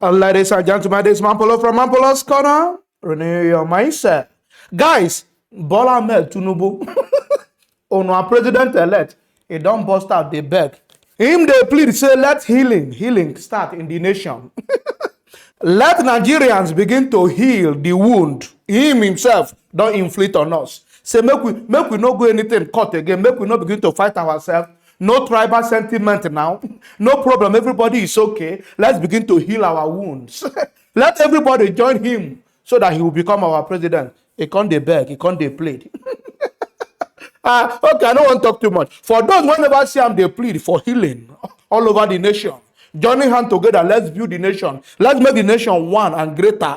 Ladies and gentlemen, this is Mampolo from Mampolo's Corner. Renew your mindset. Guys, Bola Ahmed Tinubu, on our president-elect, he don't bust out the beg. Him they plead, say, let healing start in the nation. Let Nigerians begin to heal the wound him himself don't inflict on us. Say, make we not go anything cut again. Make we not begin to fight ourselves. No tribal sentiment now. No problem. Everybody is okay. Let's begin to heal our wounds. Let everybody join him so that he will become our president. He can't they beg. He can't they plead. Okay, I don't want to talk too much. For those who never see him, they plead for healing all over the nation. Joining hands together, let's build the nation. Let's make the nation one and greater.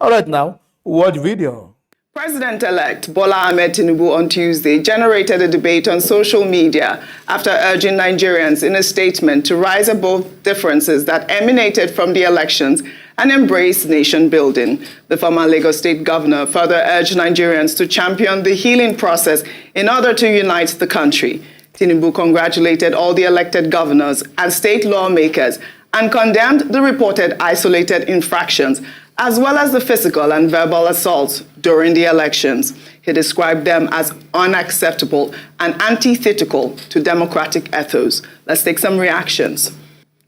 All right, now, watch video. President-elect Bola Ahmed Tinubu on Tuesday generated a debate on social media after urging Nigerians in a statement to rise above differences that emanated from the elections and embrace nation building. The former Lagos State governor further urged Nigerians to champion the healing process in order to unite the country. Tinubu congratulated all the elected governors and state lawmakers and condemned the reported isolated infractions as well as the physical and verbal assaults during the elections. He described them as unacceptable and antithetical to democratic ethos. Let's take some reactions.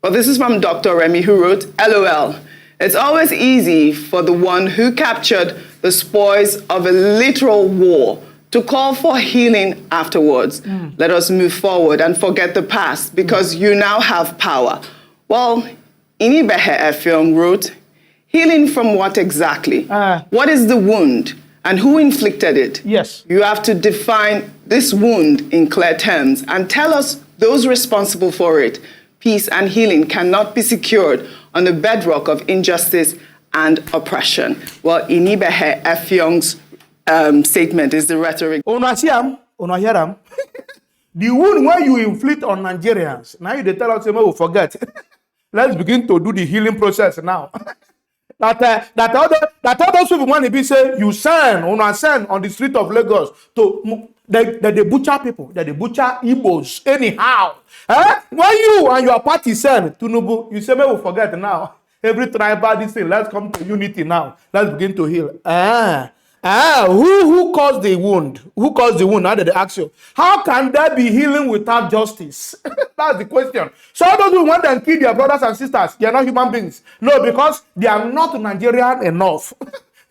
Well, this is from Dr. Remy, who wrote, LOL. It's always easy for the one who captured the spoils of a literal war to call for healing afterwards. Let us move forward and forget the past because you now have power. Well, Inibehe Effiong wrote, healing from what exactly? What is the wound and who inflicted it? Yes. You have to define this wound in clear terms and tell us those responsible for it. Peace and healing cannot be secured on the bedrock of injustice and oppression. Well, Inibehe Effiong's statement is the rhetoric. Una see am, una hear am. The wound when you inflict on Nigerians, now you tell us, we forget. Let's begin to do the healing process now. that all those people want to be say you send on the street of Lagos to they butcher people, that they butcher Igbos anyhow. When you and your party send Tinubu, you say we forget now. Every tribal this thing, let's come to unity now. Let's begin to heal. Who caused the wound? Who caused the wound? How did they ask you? How can there be healing without justice? That's the question. So how do you want them to kill their brothers and sisters? They are not human beings. No, because they are not Nigerian enough.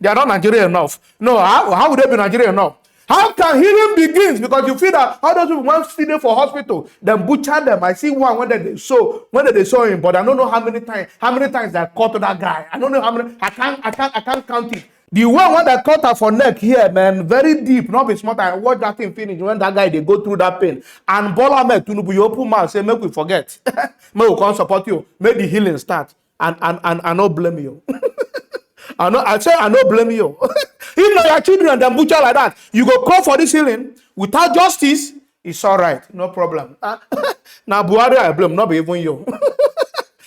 They are not Nigerian enough. No, how would they be Nigerian enough? How can healing begins? Because you feel that how those people want to see them for hospital, then butcher them. I see one when they saw him, but I don't know how many times they caught that guy. I don't know how many. I can't count it. The one that cut her for neck here, man, very deep, not be smart. I watch that thing finish when that guy, they go through that pain. And Bola Ahmed Tinubu, you open mouth, say, make we forget. Make we can't support you. Make the healing start. And I don't blame you. I don't blame you. If not your children, then butcher like that, you go call for this healing without justice, it's all right. No problem. Now, Buhari, I blame, not even you.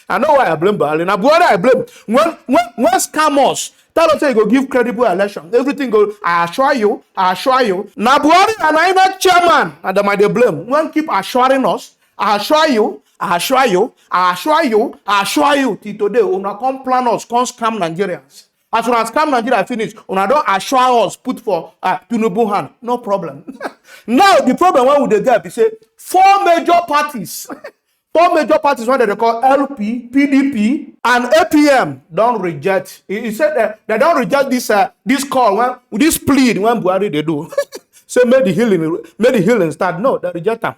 I know why I blame Buhari. Now, Buhari, I blame. When scammers tell us you go give credible election, everything go, I assure you. Now, Buhari and INEC chairman, and them they blame. When keep assuring us, I assure you. Till today, una come plan us, come scam Nigerians. As soon as scam Nigeria finish, una don't assure us, put for Tinubu hand. No problem. Now, the problem when we get, we say, four major parties, when they call LP, PDP, and APM don't reject. He said they don't reject this call, this plead when Buhari they do. Say, make the healing start. No, they reject them.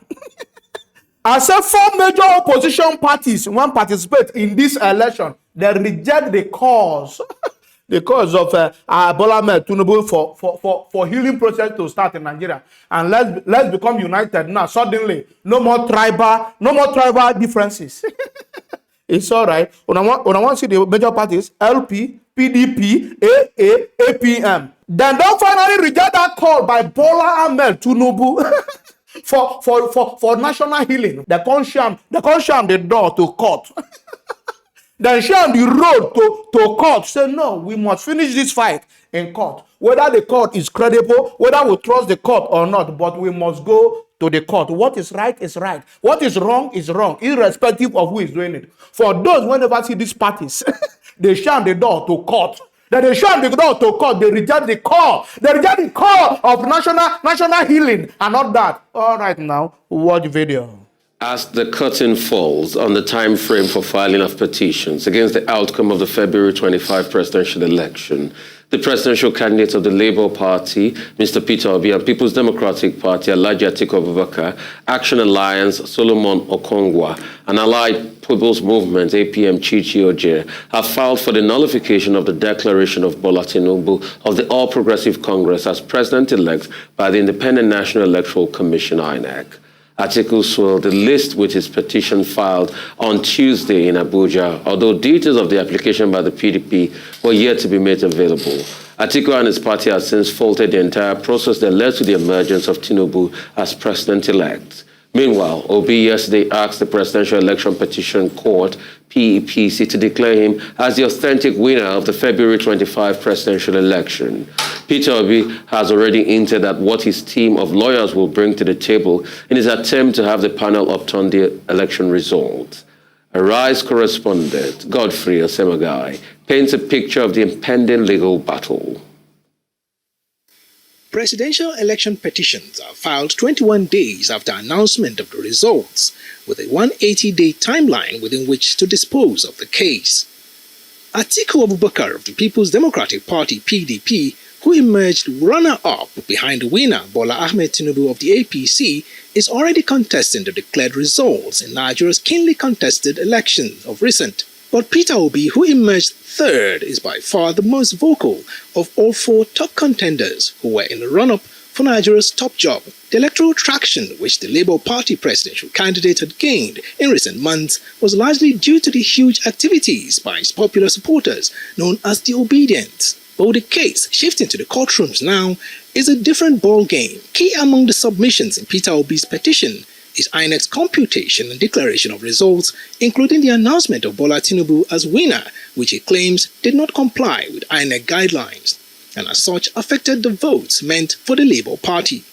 I said 4 major opposition parties when participate in this election, they reject the cause. The cause of Bola Ahmed Tinubu for healing process to start in Nigeria. And let's become united now. Suddenly, no more tribal differences. It's all right. When I want to see the major parties, LP, PDP, AA, APM. Then don't finally reject that call by Bola Ahmed Tinubu for national healing. They can't sham the door to court. Then share the road to court. Say, no, we must finish this fight in court. Whether the court is credible, whether we trust the court or not, but we must go to the court. What is right is right. What is wrong, irrespective of who is doing it. For those who never see these parties, they shut the door to court. Then they shut the door to court. They reject the call. They reject the call of national healing and all that. All right, now watch video. As the curtain falls on the time frame for filing of petitions against the outcome of the February 25 presidential election, the presidential candidate of the Labour Party, Mr. Peter Obi, and People's Democratic Party, Alhaji Atiku Abubakar, Action Alliance, Solomon Okongwa, and Allied People's Movement, APM Chichi Oje, have filed for the nullification of the declaration of Bola Tinubu of the All Progressive Congress as president-elect by the Independent National Electoral Commission, INEC. Atiku swelled the list with his petition filed on Tuesday in Abuja, although details of the application by the PDP were yet to be made available. Atiku and his party have since faulted the entire process that led to the emergence of Tinubu as president-elect. Meanwhile, Obi yesterday asked the Presidential Election Petition Court, PEPC, to declare him as the authentic winner of the February 25 presidential election. Peter Obi has already hinted at what his team of lawyers will bring to the table in his attempt to have the panel upturn the election result. Arise correspondent Godfrey Osemagai paints a picture of the impending legal battle. Presidential election petitions are filed 21 days after announcement of the results, with a 180-day timeline within which to dispose of the case. Atiku Abubakar of the People's Democratic Party, PDP, who emerged runner-up behind the winner Bola Ahmed Tinubu of the APC, is already contesting the declared results in Nigeria's keenly contested elections of recent. But Peter Obi, who emerged third, is by far the most vocal of all four top contenders who were in the run-up for Nigeria's top job. The electoral traction which the Labour Party presidential candidate had gained in recent months was largely due to the huge activities by his popular supporters known as the Obedients. But the case shifting to the courtrooms now is a different ballgame. Key among the submissions in Peter Obi's petition is INEC's computation and declaration of results, including the announcement of Bola Tinubu as winner, which he claims did not comply with INEC guidelines, and as such affected the votes meant for the Labour Party.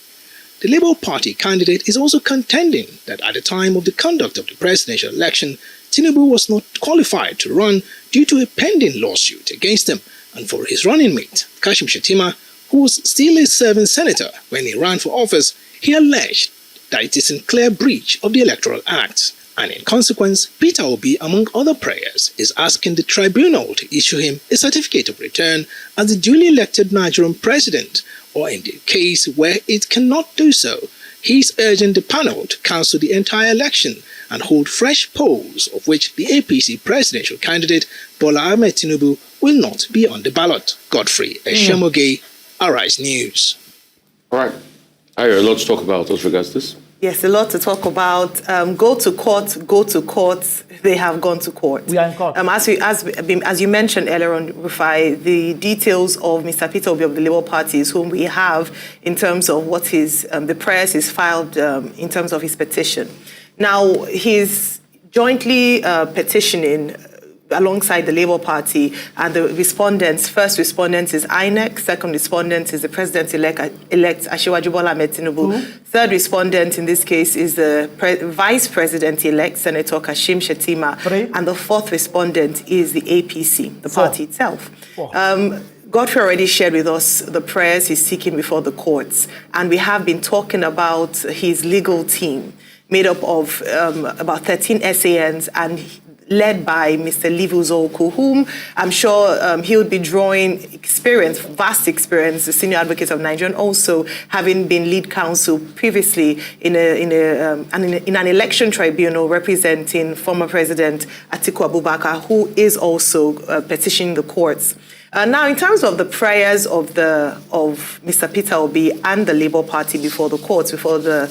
The Labour Party candidate is also contending that at the time of the conduct of the presidential election, Tinubu was not qualified to run due to a pending lawsuit against him, and for his running mate, Kashim Shettima, who was still a serving senator when he ran for office, he alleged that it is in clear breach of the Electoral Act, and in consequence, Peter Obi, among other prayers, is asking the tribunal to issue him a certificate of return as the duly elected Nigerian president, or in the case where it cannot do so, he is urging the panel to cancel the entire election and hold fresh polls, of which the APC presidential candidate Bola Ahmed Tinubu will not be on the ballot. Godfrey Eshemoge, Arise News. All right. Are there a lot to talk about with regards to this? Yes, a lot to talk about. Go to court. They have gone to court. We are in court. As you mentioned earlier on, Rufai, the details of Mr. Peter Obi of the Labour Party is whom we have in terms of what the prayers is filed in terms of his petition. Now, he's jointly petitioning alongside the Labour Party, and the first respondent is INEC, second respondent is the President-elect Asiwaju Bola Ahmed Tinubu, third respondent in this case is the Vice President-elect Senator Kashim Shettima, and the fourth respondent is the APC, the party itself. Godfrey already shared with us the prayers he's seeking before the courts, and we have been talking about his legal team, made up of about 13 SANs and led by Mr. Livu Zoku, whom I'm sure he would be drawing vast experience, the senior advocate of Nigeria, and also having been lead counsel previously in an election tribunal representing former President Atiku Abubakar, who is also petitioning the courts. Now, in terms of the prayers of Mr. Peter Obi and the Labour Party before the courts, before the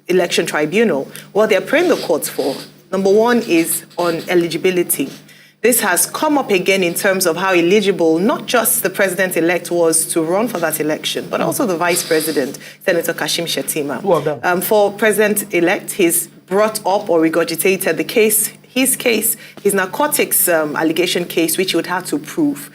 election tribunal, what they're praying the courts for, number one is on eligibility. This has come up again in terms of how eligible not just the president-elect was to run for that election, but also the vice president, Senator Kashim Shettima. Two of them. For president-elect, he's brought up or regurgitated the case his case, his narcotics allegation case, which he would have to prove.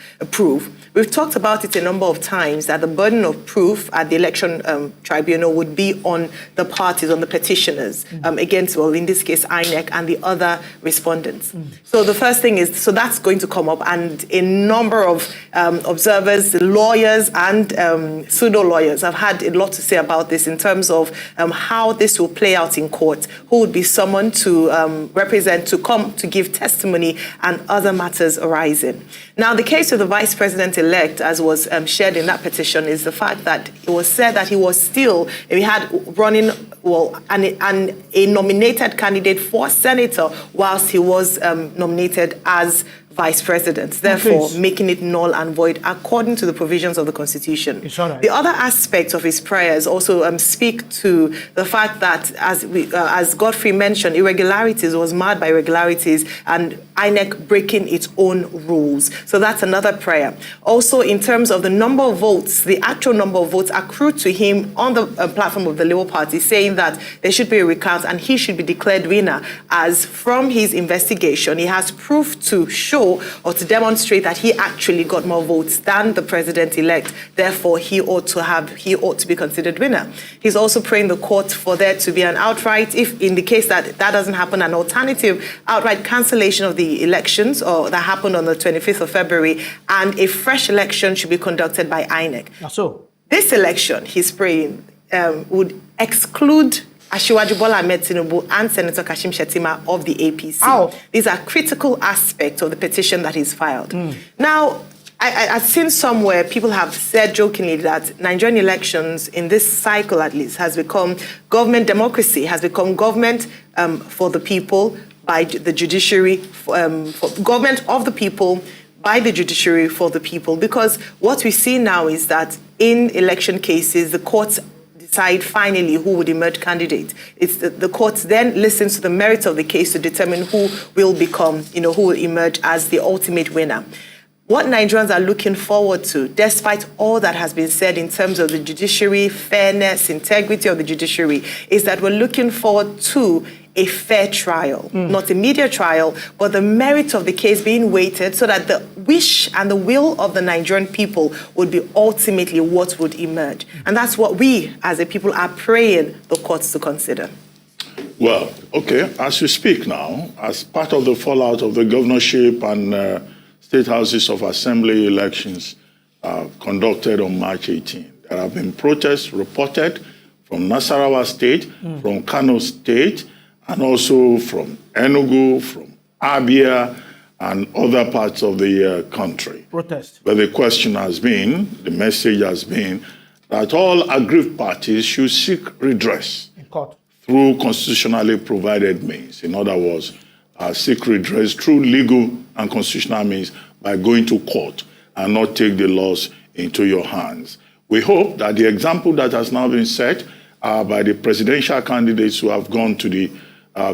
We've talked about it a number of times that the burden of proof at the election tribunal would be on the parties, on the petitioners, against, well, in this case, INEC and the other respondents. So the first thing is, so that's going to come up, and a number of observers, lawyers, and pseudo-lawyers have had a lot to say about this in terms of how this will play out in court, who would be summoned to represent, to come to give testimony, and other matters arising. Now, the case of the Vice President-elect, as was shared in that petition, is the fact that it was said that he had running, well, a nominated candidate for senator whilst he was nominated as vice president, therefore making it null and void according to the provisions of the Constitution. Right. The other aspects of his prayers also speak to the fact that, as Godfrey mentioned, irregularities was marred by irregularities and INEC breaking its own rules. So that's another prayer. Also, in terms of the number of votes, the actual number of votes accrued to him on the platform of the Labour Party, saying that there should be a recount and he should be declared winner, as from his investigation, he has proof to show or to demonstrate that he actually got more votes than the president-elect. Therefore, he ought to be considered winner. He's also praying the court for there to be an outright, if in the case that doesn't happen, an alternative outright cancellation of the elections or that happened on the 25th of February, and a fresh election should be conducted by INEC. So This election, he's praying, would exclude Asiwaju Bola Ahmed Tinubu and Senator Kashim Shettima of the APC. Ow. These are critical aspects of the petition that he's filed. Now, I've seen somewhere people have said jokingly that Nigerian elections, in this cycle at least, has become government democracy, has become government for the people by the judiciary, government of the people by the judiciary for the people. Because what we see now is that in election cases, the courts decide finally who would emerge candidate. It's the courts then listen to the merits of the case to determine who will become, who will emerge as the ultimate winner. What Nigerians are looking forward to, despite all that has been said in terms of the judiciary, fairness, integrity of the judiciary, is that we're looking forward to a fair trial, not a media trial, but the merit of the case being weighted so that the wish and the will of the Nigerian people would be ultimately what would emerge. And that's what we, as a people, are praying the courts to consider. Well, okay, as we speak now, as part of the fallout of the governorship and state houses of assembly elections conducted on March 18, there have been protests reported from Nasarawa State, from Kano State, and also from Enugu, from Abia, and other parts of the country. Protest. But the question has been, the message has been, that all aggrieved parties should seek redress In court. through constitutionally provided means. In other words, seek redress through legal and constitutional means by going to court and not take the laws into your hands. We hope that the example that has now been set by the presidential candidates who have gone to the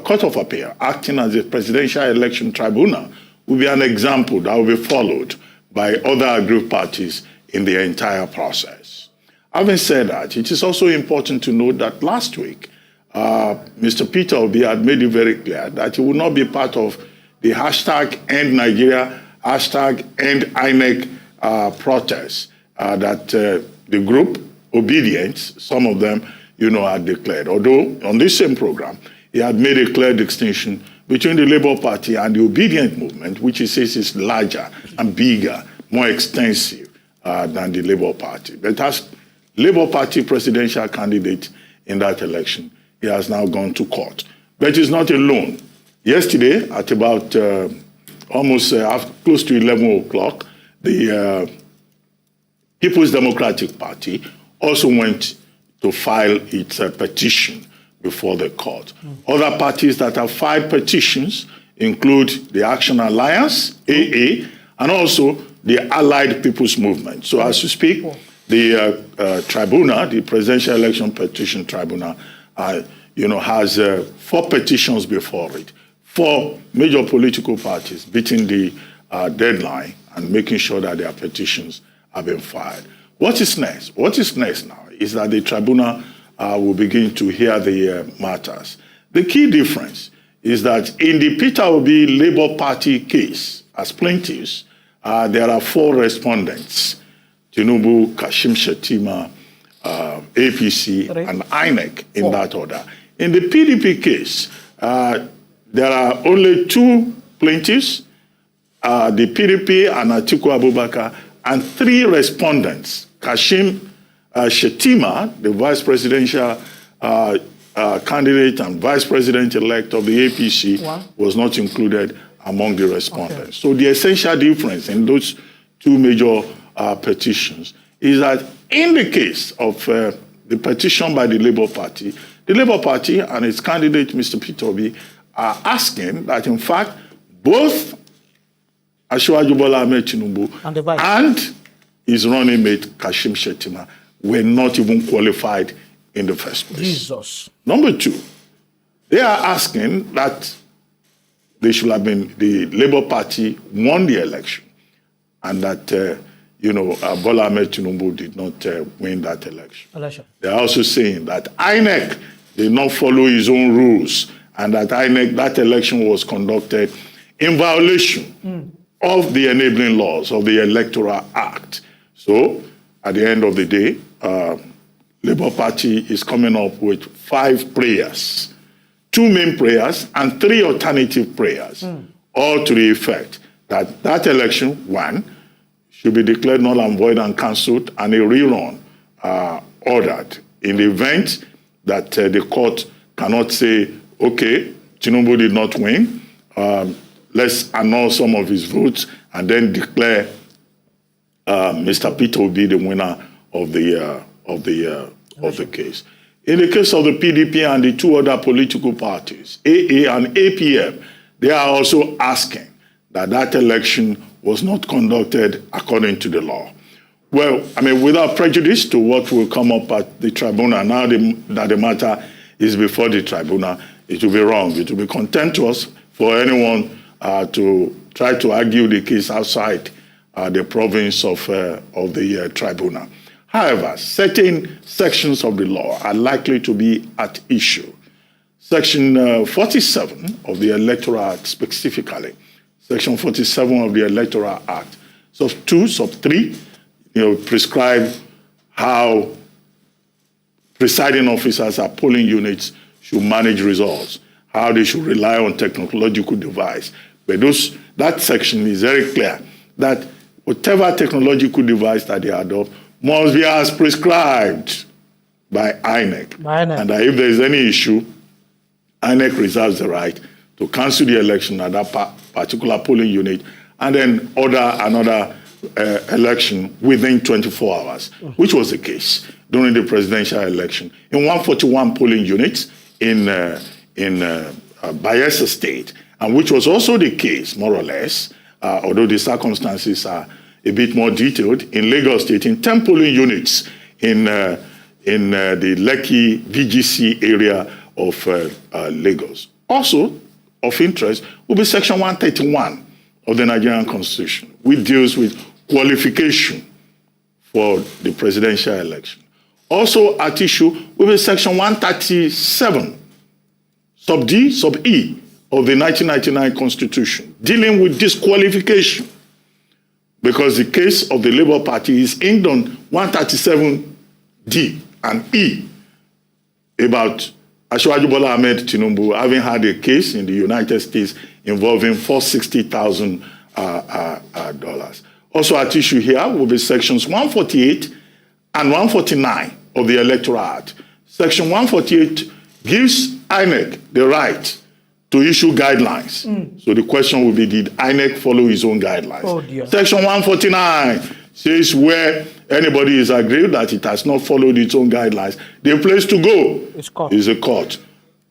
Court of Appeal, acting as a presidential election tribunal, will be an example that will be followed by other aggrieved parties in the entire process. Having said that, it is also important to note that last week, Mr. Peter Obi had made it very clear that he will not be part of the hashtag End Nigeria, hashtag End INEC protests that the group, Obedience, some of them, had declared. Although on this same program, he had made a clear distinction between the Labour Party and the Obedient movement, which he says is larger and bigger, more extensive than the Labour Party. But as Labour Party presidential candidate in that election, he has now gone to court. But he's not alone. Yesterday, at about almost close to 11 o'clock, the People's Democratic Party also went to file its petition before the court. Other parties that have filed petitions include the Action Alliance, AA, and also the Allied People's Movement. So as you speak, the tribunal, the Presidential Election Petition Tribunal, has 4 petitions before it. 4 major political parties beating the deadline and making sure that their petitions have been filed. What is next? What is next now is that the tribunal will begin to hear the matters. The key difference is that in the Peter Obi Labour Party case, as plaintiffs, there are 4 respondents: Tinubu, Kashim Shettima, APC, and INEC in that order. In the PDP case, there are only 2 plaintiffs, the PDP and Atiku Abubakar, and 3 respondents. Kashim Shettima, the vice presidential candidate and vice president-elect of the APC, was not included among the respondents. So the essential difference in those 2 major petitions is that in the case of the petition by the Labour Party and its candidate, Mr. Peter Obi, are asking that, in fact, both Asiwaju Bola Ahmed Tinubu and his running mate, Kashim Shettima, were not even qualified in the first place. Jesus. Number 2, they are asking that they should have been, the Labour Party won the election, and that, Bola Ahmed Tinubu did not win that election. They are also saying that INEC did not follow his own rules, and that that election was conducted in violation of the enabling laws of the Electoral Act. So, at the end of the day, Labour Party is coming up with 5 prayers, 2 main prayers and 3 alternative prayers, all to the effect that that election, 1, should be declared null and void and cancelled, and a rerun ordered in the event that the court cannot say, okay, Tinubu did not win, let's annul some of his votes and then declare Mr. Peter Obi the winner of the case. In the case of the PDP and the 2 other political parties, AA and APM, they are also asking that that election was not conducted according to the law. Well, I mean, without prejudice to what will come up at the tribunal, now that the matter is before the tribunal, it will be wrong. It will be contemptuous for anyone to try to argue the case outside the province of the tribunal. However, certain sections of the law are likely to be at issue. Section 47 of the Electoral Act specifically, Section 47 of the Electoral Act, sub 2, sub 3, prescribe how presiding officers at polling units should manage results, how they should rely on technological device. But that section is very clear that whatever technological device that they adopt must be as prescribed by INEC. And that if there is any issue, INEC reserves the right to cancel the election at that particular polling unit and then order another election within 24 hours, which was the case during the presidential election. In 141 polling units in Bayelsa State, and which was also the case, more or less, although the circumstances are a bit more detailed, in Lagos State, in 10 polling units in the Lekki VGC area of Lagos. Also of interest will be Section 131 of the Nigerian Constitution, which deals with qualification for the presidential election. Also at issue will be Section 137, sub D, sub E of the 1999 Constitution, dealing with disqualification, because the case of the Labour Party is inked on 137D and E about Asiwaju Bola Ahmed Tinubu having had a case in the United States involving $460,000. Also at issue here will be sections 148 and 149 of the Electoral Act. Section 148 gives INEC the right to issue guidelines. So the question will be, did INEC follow his own guidelines? Oh dear. Section 149 says where anybody is aggrieved that it has not followed its own guidelines, the place to go is a court.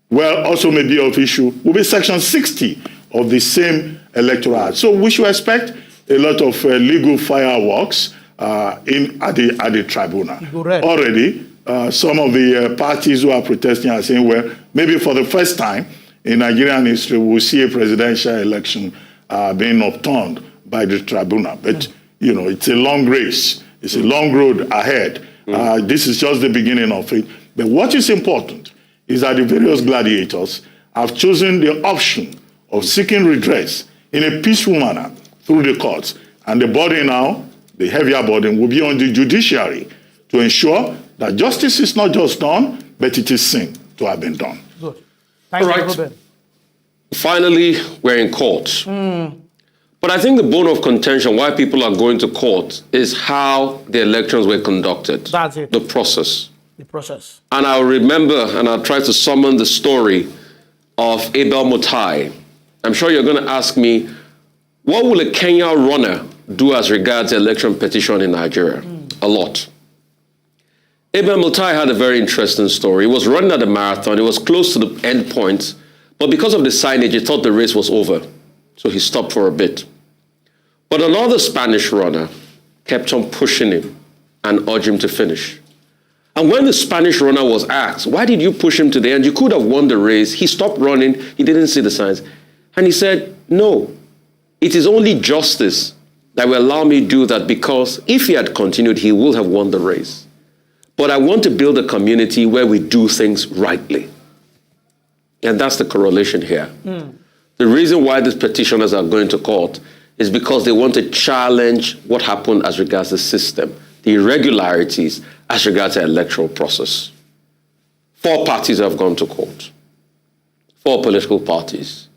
Well, also may be of issue will be Section 60 of the same Electoral Act. So we should expect a lot of legal fireworks at the tribunal. Already, some of the parties who are protesting are saying, well, maybe for the first time in Nigerian history, we'll see a presidential election being overturned by the tribunal. But, it's a long race. It's a long road ahead. This is just the beginning of it. But what is important is that the various gladiators have chosen the option of seeking redress in a peaceful manner through the courts. And the burden now, the heavier burden, will be on the judiciary to ensure that justice is not just done, but it is seen to have been done. Good. Thank you, All right. Ruben. Finally, we're in court. But I think the bone of contention why people are going to court is how the elections were conducted. That's it. The process. The process. And I'll remember and I'll try to summon the story of Abel Mutai. I'm sure you're going to ask me, what will a Kenya runner do as regards the election petition in Nigeria? A lot. Abel Mutai had a very interesting story. He was running at a marathon. He was close to the end point. But because of the signage, he thought the race was over. So he stopped for a bit. But another Spanish runner kept on pushing him and urged him to finish. And when the Spanish runner was asked, why did you push him to the end? You could have won the race. He stopped running. He didn't see the signs. And he said, no, it is only justice that will allow me to do that, because if he had continued, he would have won the race. But I want to build a community where we do things rightly. And that's the correlation here. The reason why these petitioners are going to court is because they want to challenge what happened as regards the system, the irregularities as regards the electoral process. 4 parties have gone to court. 4 political parties.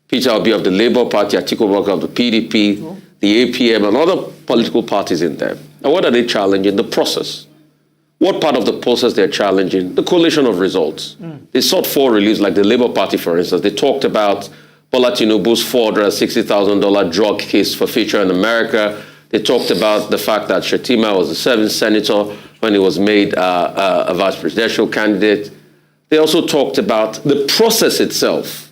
Peter Obi of the Labour Party, Atiku Abubakar of the PDP, the APM, and other political parties in there. And what are they challenging? The process. What part of the process they're challenging? The collation of results. They sought 4 reliefs, like the Labour Party, for instance. They talked about Bola Tinubu's $460,000 drug case for feature in America. They talked about the fact that Shettima was the 7th senator when he was made a vice presidential candidate. They also talked about the process itself,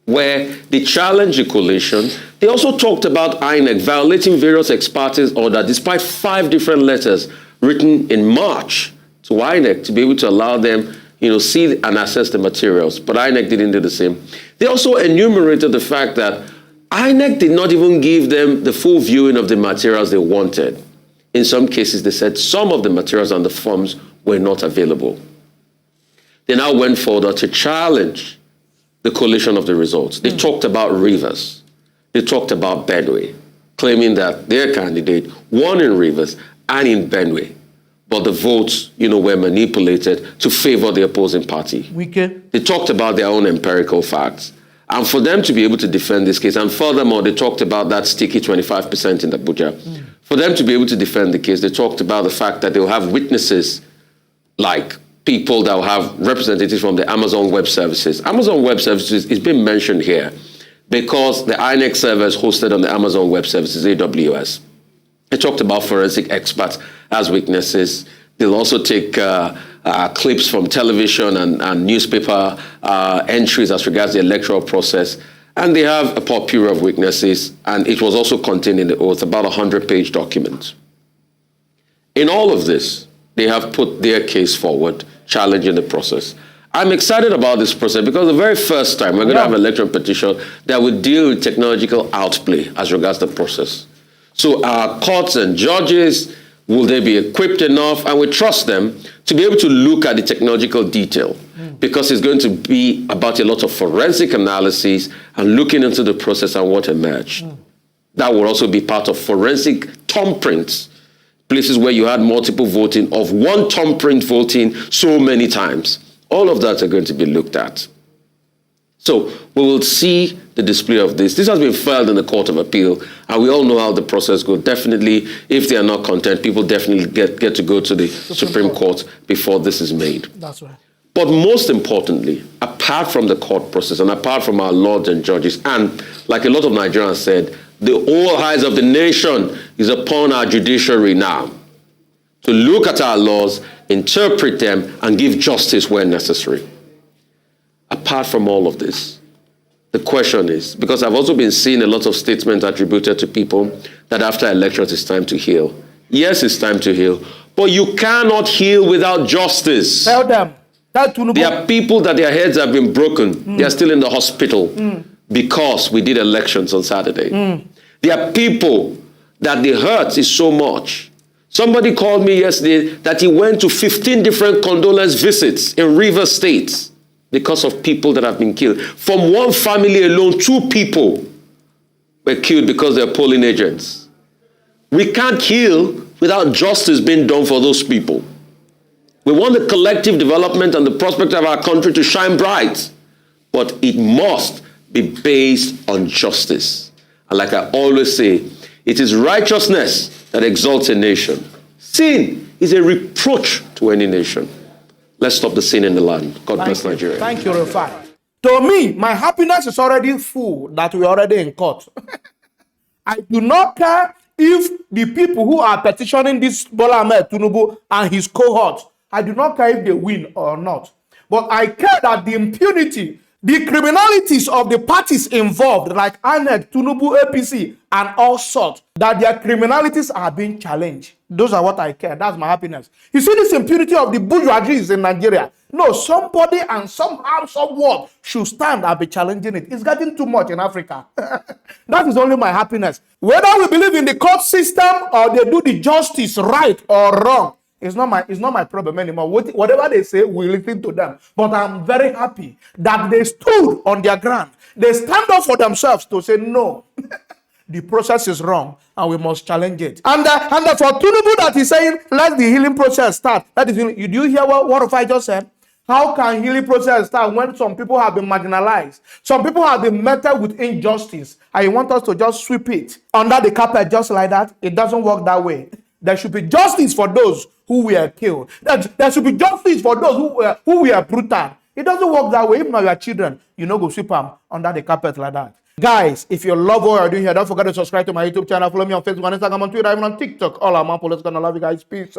where they challenged the coalition. They also talked about INEC violating various ex partes orders, despite 5 different letters written in March to INEC to be able to allow them, see and access the materials. But INEC didn't do the same. They also enumerated the fact that INEC did not even give them the full viewing of the materials they wanted. In some cases, they said some of the materials and the forms were not available. They now went further to challenge the collation of the results. They talked about Rivers. They talked about Benue, claiming that their candidate won in Rivers and in Benue, but the votes, were manipulated to favor the opposing party. They talked about their own empirical facts. And for them to be able to defend this case, and furthermore, they talked about that sticky 25% in Abuja. For them to be able to defend the case, they talked about the fact that they'll have witnesses like people that will have representatives from the Amazon Web Services. Amazon Web Services is being mentioned here because the INEC server is hosted on the Amazon Web Services, AWS. They talked about forensic experts as witnesses. They'll also take clips from television and newspaper entries as regards the electoral process. And they have a potpourri of witnesses, and it was also contained in the oath, about a 100-page document. In all of this, they have put their case forward, challenging the process. I'm excited about this process because the very first time we're going to have an election petition that will deal with technological outplay as regards the process. So our courts and judges, will they be equipped enough? And we trust them to be able to look at the technological detail because it's going to be about a lot of forensic analysis and looking into the process and what emerged. That will also be part of forensic thumbprints, places where you had multiple voting of one thumbprint voting so many times. All of that are going to be looked at. So we will see the display of this. This has been filed in the Court of Appeal, and we all know how the process goes. Definitely, if they are not content, people definitely get to go to the Supreme Court before this is made. That's right. But most importantly, apart from the court process and apart from our lords and judges, and like a lot of Nigerians said, the all eyes of the nation is upon our judiciary now to look at our laws, interpret them, and give justice where necessary. Apart from all of this, the question is, because I've also been seeing a lot of statements attributed to people that after elections it's time to heal. Yes, it's time to heal, but you cannot heal without justice. Tell them. Tell Tinubu. There are people that their heads have been broken. They are still in the hospital because we did elections on Saturday. There are people that the hurt is so much. Somebody called me yesterday that he went to 15 different condolence visits in Rivers State because of people that have been killed. From one family alone, 2 people were killed because they're polling agents. We can't heal without justice being done for those people. We want the collective development and the prospect of our country to shine bright, but it must be based on justice. And like I always say, it is righteousness that exalts a nation. Sin is a reproach to any nation. Let's stop the sin in the land. God bless Nigeria. Thank you, Rafai. To me, my happiness is already full that we're already in court. I do not care if the people who are petitioning this Bola Ahmed Tinubu and his cohort, I do not care if they win or not. But I care that the impunity, the criminalities of the parties involved, like INEC, Tinubu, APC, and all sorts, that their criminalities are being challenged. Those are what I care. That's my happiness. You see this impunity of the bourgeoisie in Nigeria. No, somebody and somehow, someone should stand and be challenging it. It's getting too much in Africa. That is only my happiness. Whether we believe in the court system or they do the justice right or wrong, it's not my problem anymore. Whatever they say, we listen to them. But I'm very happy that they stood on their ground. They stand up for themselves to say no. The process is wrong and we must challenge it. And for Tinubu that is saying, let the healing process start. That is, do you hear what I just said? How can healing process start when some people have been marginalized? Some people have been met with injustice. And you want us to just sweep it under the carpet just like that? It doesn't work that way. There should be justice for those who were killed. There should be justice for those who were brutal. It doesn't work that way. Even though your children, you know, go sweep them under the carpet like that. Guys, if you love what you're doing here, don't forget to subscribe to my YouTube channel. Follow me on Facebook, on Instagram, on Twitter, even on TikTok. All I'm on. Let's go. Love you guys. Peace.